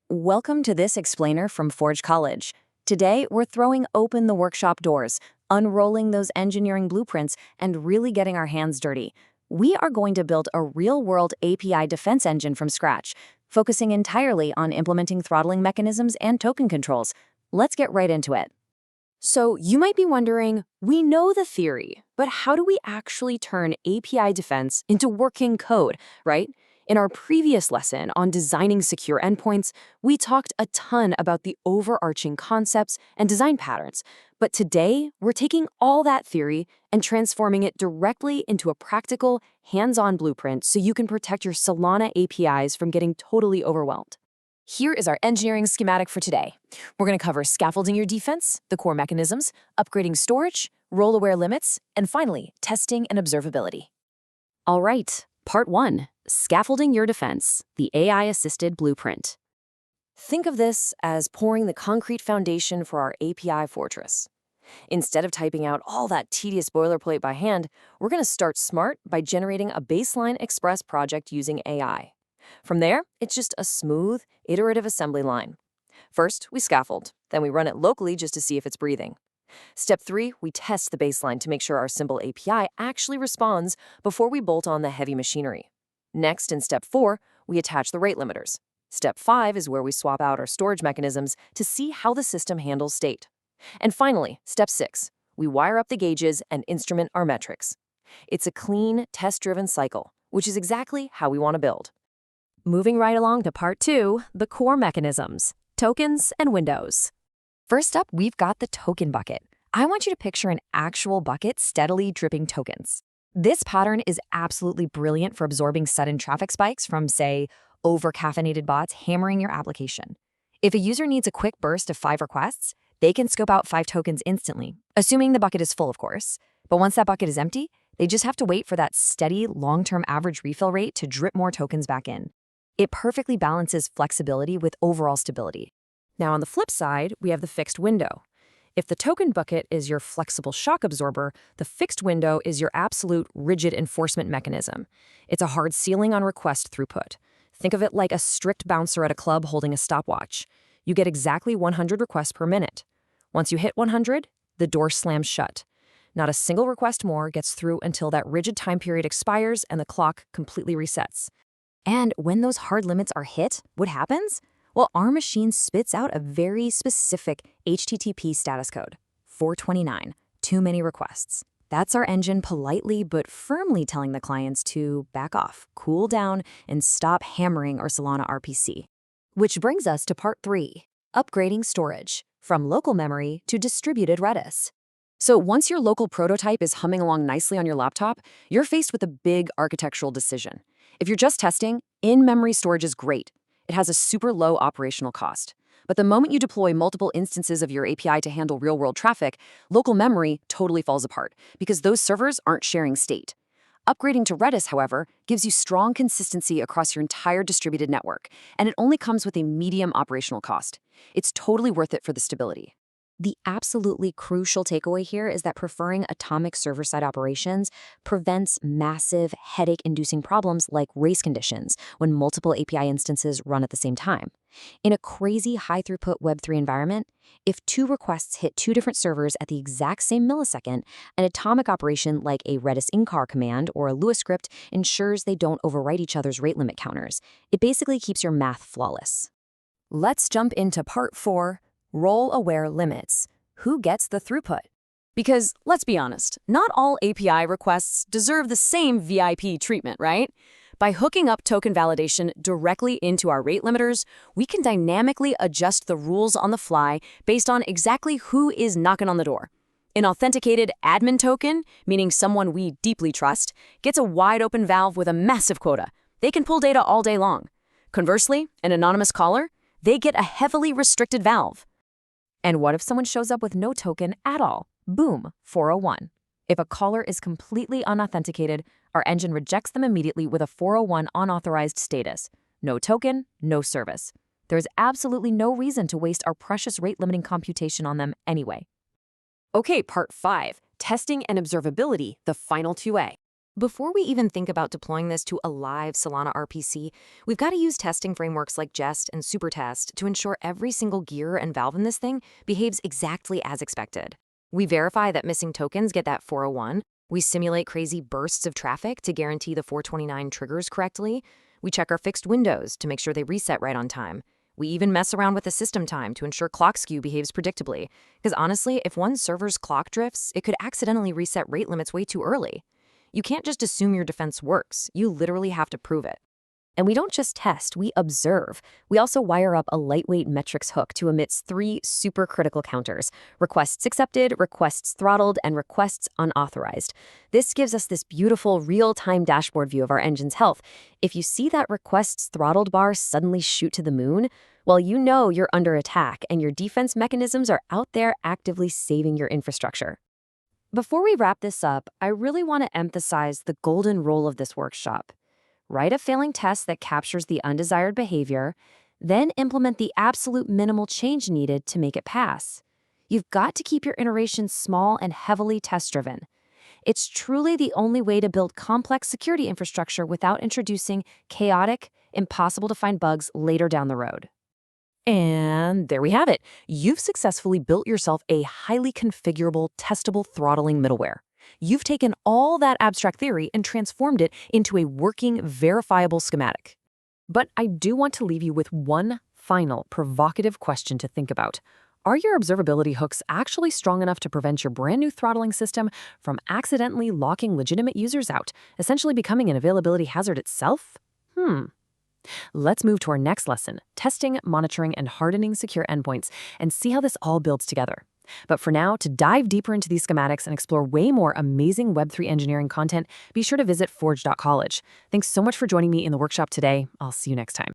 Welcome to this explainer from Forge College. Today, we're throwing open the workshop doors, unrolling those engineering blueprints, and really getting our hands dirty. We are going to build a real-world API defense engine from scratch, focusing entirely on implementing throttling mechanisms and token controls. Let's get right into it. So you might be wondering, we know the theory, but how do we actually turn API defense into working code, right? In our previous lesson on designing secure endpoints, we talked a ton about the overarching concepts and design patterns. But today, we're taking all that theory and transforming it directly into a practical, hands-on blueprint so you can protect your Solana APIs from getting totally overwhelmed. Here is our engineering schematic for today. We're going to cover scaffolding your defense, the core mechanisms, upgrading storage, role-aware limits, and finally, testing and observability. All right, part 1. Scaffolding your defense, the AI-assisted blueprint. Think of this as pouring the concrete foundation for our API fortress. Instead of typing out all that tedious boilerplate by hand, we're going to start smart by generating a baseline Express project using AI. From there, it's just a smooth, iterative assembly line. First, we scaffold, then we run it locally just to see if it's breathing. Step 3, we test the baseline to make sure our simple API actually responds before we bolt on the heavy machinery. Next, in Step 4, we attach the rate limiters. Step 5 is where we swap out our storage mechanisms to see how the system handles state. And finally, Step 6, we wire up the gauges and instrument our metrics. It's a clean, test-driven cycle, which is exactly how we want to build. Moving right along to part 2, the core mechanisms, tokens and windows. First up, we've got the token bucket. I want you to picture an actual bucket steadily dripping tokens. This pattern is absolutely brilliant for absorbing sudden traffic spikes from, say, over-caffeinated bots hammering your application. If a user needs a quick burst of 5 requests, they can scope out 5 tokens instantly, assuming the bucket is full, of course. But once that bucket is empty, they just have to wait for that steady, long-term average refill rate to drip more tokens back in. It perfectly balances flexibility with overall stability. Now, on the flip side, we have the fixed window. If the token bucket is your flexible shock absorber, the fixed window is your absolute rigid enforcement mechanism. It's a hard ceiling on request throughput. Think of it like a strict bouncer at a club holding a stopwatch. You get exactly 100 requests per minute. Once you hit 100, the door slams shut. Not a single request more gets through until that rigid time period expires and the clock completely resets. And when those hard limits are hit, what happens? Well, our machine spits out a very specific HTTP status code, 429, too many requests. That's our engine politely but firmly telling the clients to back off, cool down, and stop hammering our Solana RPC. Which brings us to part 3, upgrading storage, from local memory to distributed Redis. So once your local prototype is humming along nicely on your laptop, you're faced with a big architectural decision. If you're just testing, in-memory storage is great. It has a super low operational cost. But the moment you deploy multiple instances of your API to handle real-world traffic, local memory totally falls apart because those servers aren't sharing state. Upgrading to Redis, however, gives you strong consistency across your entire distributed network, and it only comes with a medium operational cost. It's totally worth it for the stability. The absolutely crucial takeaway here is that preferring atomic server-side operations prevents massive headache-inducing problems like race conditions when multiple API instances run at the same time. In a crazy high-throughput Web3 environment, if 2 requests hit 2 different servers at the exact same millisecond, an atomic operation like a Redis in-car command or a Lua script ensures they don't overwrite each other's rate limit counters. It basically keeps your math flawless. Let's jump into part 4. Role-aware limits. Who gets the throughput? Because, let's be honest, not all API requests deserve the same VIP treatment, right? By hooking up token validation directly into our rate limiters, we can dynamically adjust the rules on the fly based on exactly who is knocking on the door. An authenticated admin token, meaning someone we deeply trust, gets a wide-open valve with a massive quota. They can pull data all day long. Conversely, an anonymous caller, they get a heavily restricted valve. And what if someone shows up with no token at all? Boom, 401. If a caller is completely unauthenticated, our engine rejects them immediately with a 401 unauthorized status. No token, no service. There is absolutely no reason to waste our precious rate-limiting computation on them anyway. Okay, part 5, testing and observability, the final 2A. Before we even think about deploying this to a live Solana RPC, we've got to use testing frameworks like Jest and Supertest to ensure every single gear and valve in this thing behaves exactly as expected. We verify that missing tokens get that 401. We simulate crazy bursts of traffic to guarantee the 429 triggers correctly. We check our fixed windows to make sure they reset right on time. We even mess around with the system time to ensure clock skew behaves predictably. Because honestly, if one server's clock drifts, it could accidentally reset rate limits way too early. You can't just assume your defense works. You literally have to prove it. And we don't just test, we observe. We also wire up a lightweight metrics hook to emits 3 supercritical counters: requests accepted, requests throttled, and requests unauthorized. This gives us this beautiful real-time dashboard view of our engine's health. If you see that requests throttled bar suddenly shoot to the moon, well, you know you're under attack and your defense mechanisms are out there actively saving your infrastructure. Before we wrap this up, I really want to emphasize the golden rule of this workshop. Write a failing test that captures the undesired behavior, then implement the absolute minimal change needed to make it pass. You've got to keep your iterations small and heavily test-driven. It's truly the only way to build complex security infrastructure without introducing chaotic, impossible-to-find bugs later down the road. And there we have it. You've successfully built yourself a highly configurable, testable throttling middleware. You've taken all that abstract theory and transformed it into a working, verifiable schematic. But I do want to leave you with one final provocative question to think about. Are your observability hooks actually strong enough to prevent your brand new throttling system from accidentally locking legitimate users out, essentially becoming an availability hazard itself? Let's move to our next lesson, testing, monitoring, and hardening secure endpoints, and see how this all builds together. But for now, to dive deeper into these schematics and explore way more amazing Web3 engineering content, be sure to visit forge.college. Thanks so much for joining me in the workshop today. I'll see you next time.